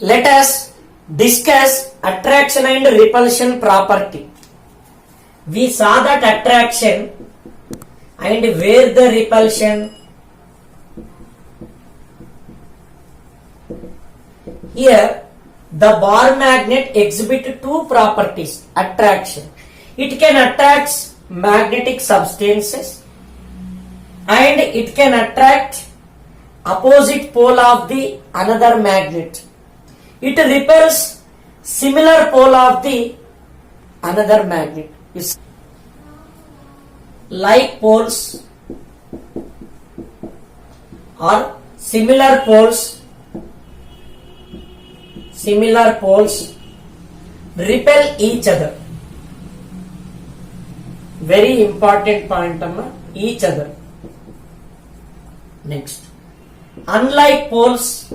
Let us discuss attraction and repulsion property. We saw that attraction and where the repulsion. Here the bar magnet exhibit two properties. Attraction, it can attract magnetic substances and it can attract opposite pole of the another magnet. It repels similar pole of the another magnet. Like poles or similar poles repel each other. Very important point, amma. Each other. Next, unlike poles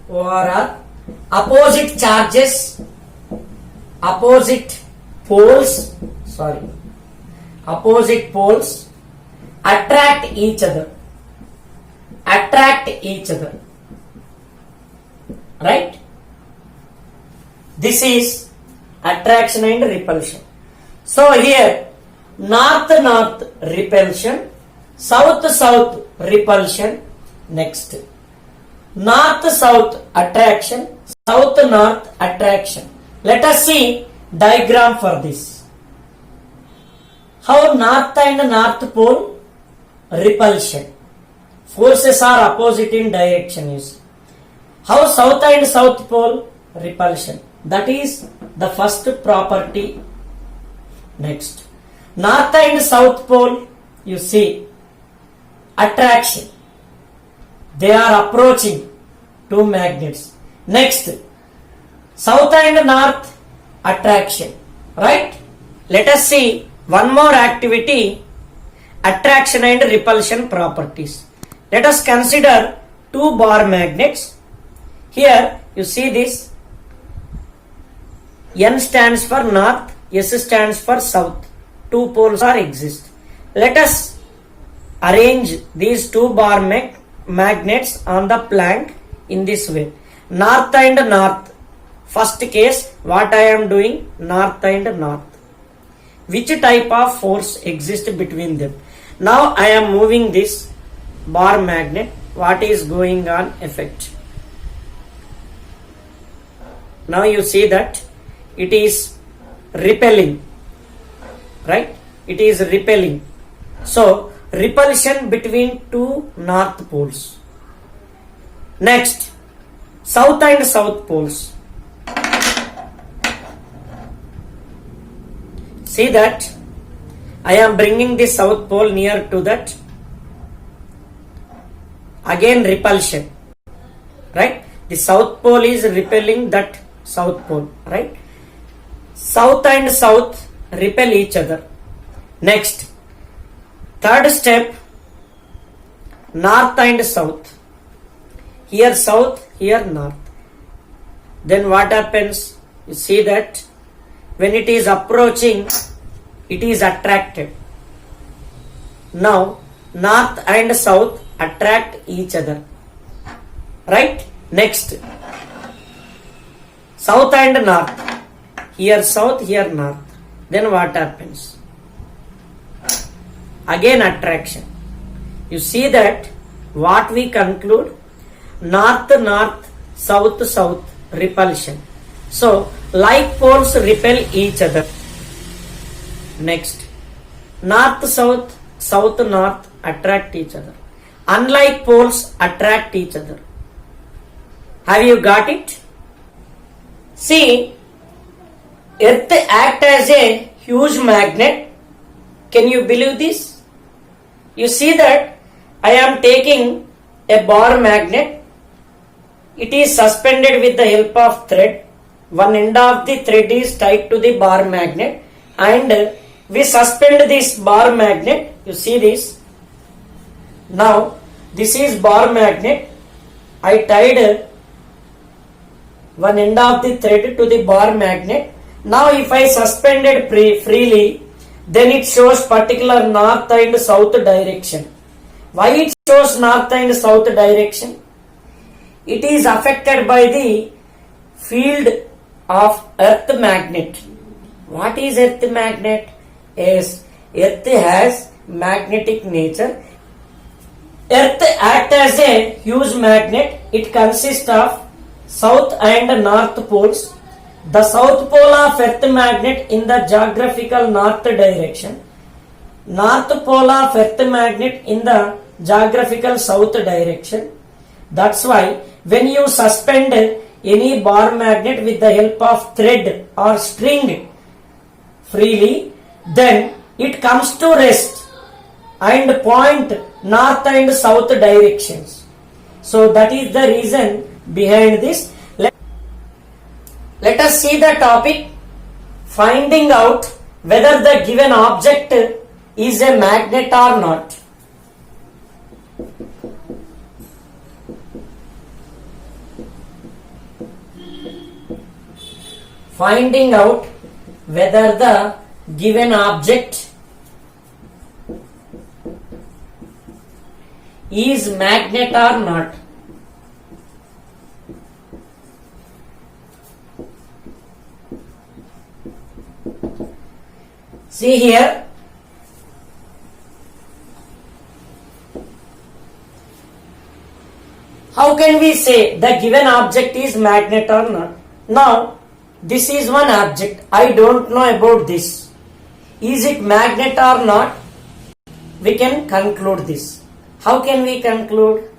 or opposite charges, opposite poles attract each other. Right? This is attraction and repulsion. So here north repulsion, south repulsion. Next, north-south attraction, south-north attraction. Let us see diagram for this. How north and north pole repulsion, forces are opposite in direction. How south and south pole repulsion, that is the first property. Next, north and south pole, you see attraction, they are approaching two magnets. Next, south and north attraction, right? Let us see one more activity, attraction and repulsion properties. Let us consider two bar magnets. Here you see this, N stands for north, S stands for south. Two poles are exist. Let us arrange these two bar magnets on the plank in this way. North and north. First case, what I am doing? North and north. Which type of force exists between them? Now I am moving this bar magnet. What is going on effect? Now you see that it is repelling, right? It is repelling. So repulsion between two north poles. Next, south and south poles. See that I am bringing the south pole near to that. Again repulsion, right? The south pole is repelling that south pole, right? South and south repel each other. Next, third step, north and south. Here south, here north. Then what happens? You see that when it is approaching, it is attracted. Now north and south attract each other, right? Next, south and north. Here south, here north. Then what happens? Again attraction. You see that what we conclude? North, south, repulsion. So like poles repel each other. Next, north, south, north attract each other. Unlike poles attract each other. Have you got it? See, Earth act as a huge magnet. Can you believe this? You see that I am taking a bar magnet. It is suspended with the help of thread. One end of the thread is tied to the bar magnet and we suspend this bar magnet. You see this? Now this is bar magnet. I tied one end of the thread to the bar magnet. Now if I suspended freely, then it shows particular north and south direction. Why it shows north and south direction? it is affected by the field of earth magnet. What is earth magnet? Yes, earth has magnetic nature. Earth acts as a huge magnet. It consists of south and north poles. The south pole of earth magnet in the geographical north direction. North pole of earth magnet in the geographical south direction. That's why when you suspend any bar magnet with the help of thread or string freely, then it comes to rest and point north and south directions. So that is the reason behind this. Let us see the topic, finding out whether the given object is a magnet or not. Finding out whether the given object is magnet or not. See here, how can we say the given object is magnet or not? Now, this is one object. I don't know about this. Is it magnet or not? We can conclude this. How can we conclude?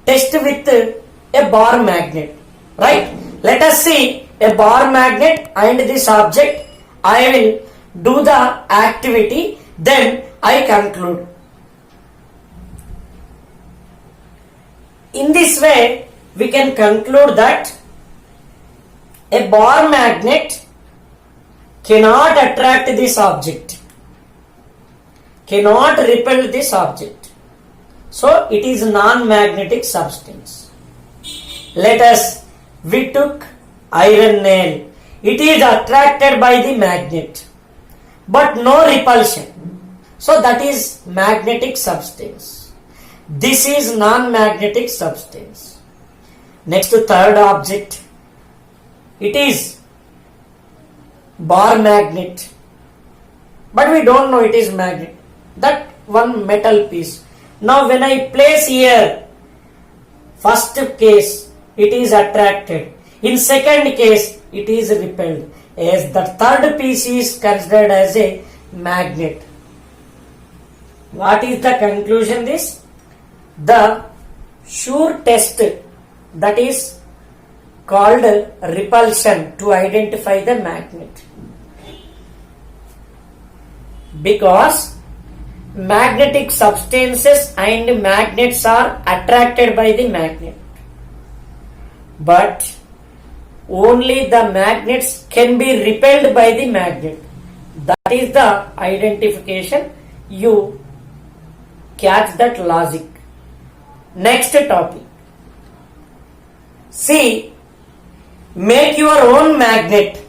Test with a bar magnet. Right? Let us see a bar magnet and this object. I will do the activity, then I conclude. In this way, we can conclude that a bar magnet cannot attract this object, cannot repel this object. So it is non-magnetic substance. Let us, we took iron nail. It is attracted by the magnet, but no repulsion. So that is magnetic substance. This is non-magnetic substance. Next, third object. It is bar magnet, but we don't know it is magnet. That one metal piece. Now when I place here, first case it is attracted. In second case it is repelled. As the third piece is considered as a magnet. What is the conclusion? This the sure test, that is called repulsion, to identify the magnet, because magnetic substances and magnets are attracted by the magnet, but only the magnets can be repelled by the magnet. That is the identification. You catch that logic. Next topic. See, make your own magnet.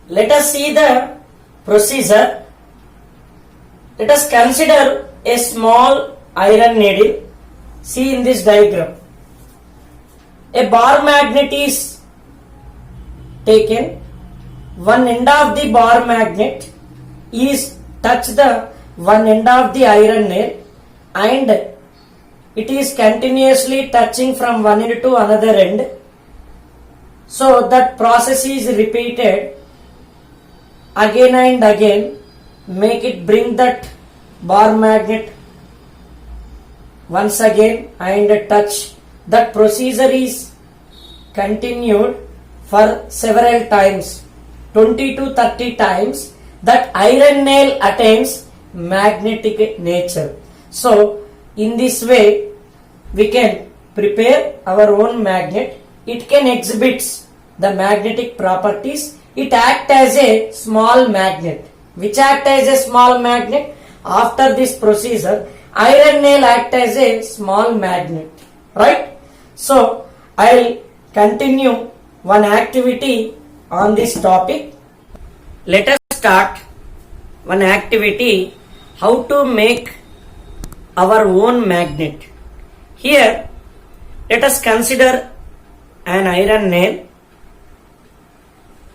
Let us see the procedure. Let us consider a small iron needle. See in this diagram. A bar magnet is taken. One end of the bar magnet is touch the one end of the iron nail, and it is continuously touching from one end to another end. So that process is repeated again and again. Make it bring that bar magnet once again and touch. That procedure is continued for several times, 20 to 30 times. That iron nail attains magnetic nature. So in this way we can prepare our own magnet. It can exhibit the magnetic properties. It acts as a small magnet. Which act as a small magnet? After this procedure, iron nail act as a small magnet. Right? So I will continue one activity on this topic. Let us start one activity, how to make our own magnet. Here, let us consider an iron nail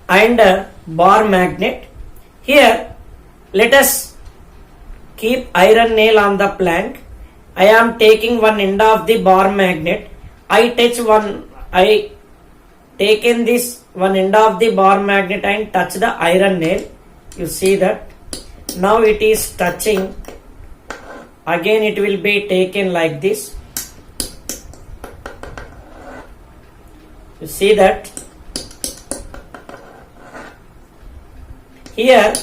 and a bar magnet. Here, let us keep iron nail on the plank. I am taking one end of the bar magnet. I taken this one end of the bar magnet and touch the iron nail. You see that now it is touching. Again it will be taken like this. You see that here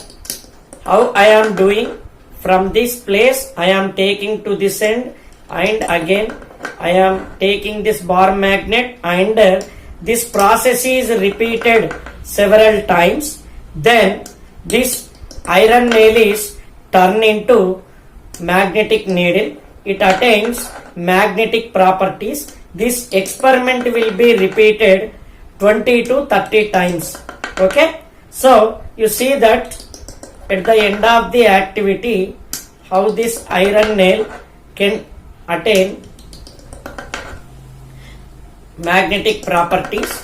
how I am doing. From this place I am taking to this end and again I am taking this bar magnet and this process is repeated several times. Then this iron nail is turned into magnetic needle. It attains magnetic properties. This experiment will be repeated 20 to 30 times. Okay. So you see that at the end of the activity how this iron nail can attain magnetic properties.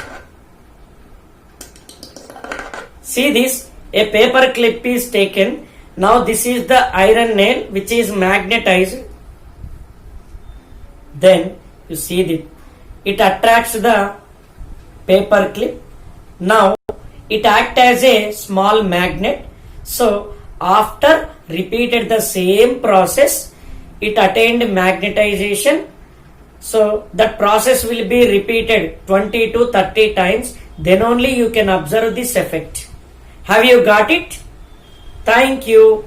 See this, a paper clip is taken. Now this is the iron nail which is magnetized. Then you see that it attracts the paper clip. Now it acts as a small magnet. So after repeated the same process, it attained magnetization. So that process will be repeated 20 to 30 times. Then only you can observe this effect. Have you got it? Thank you.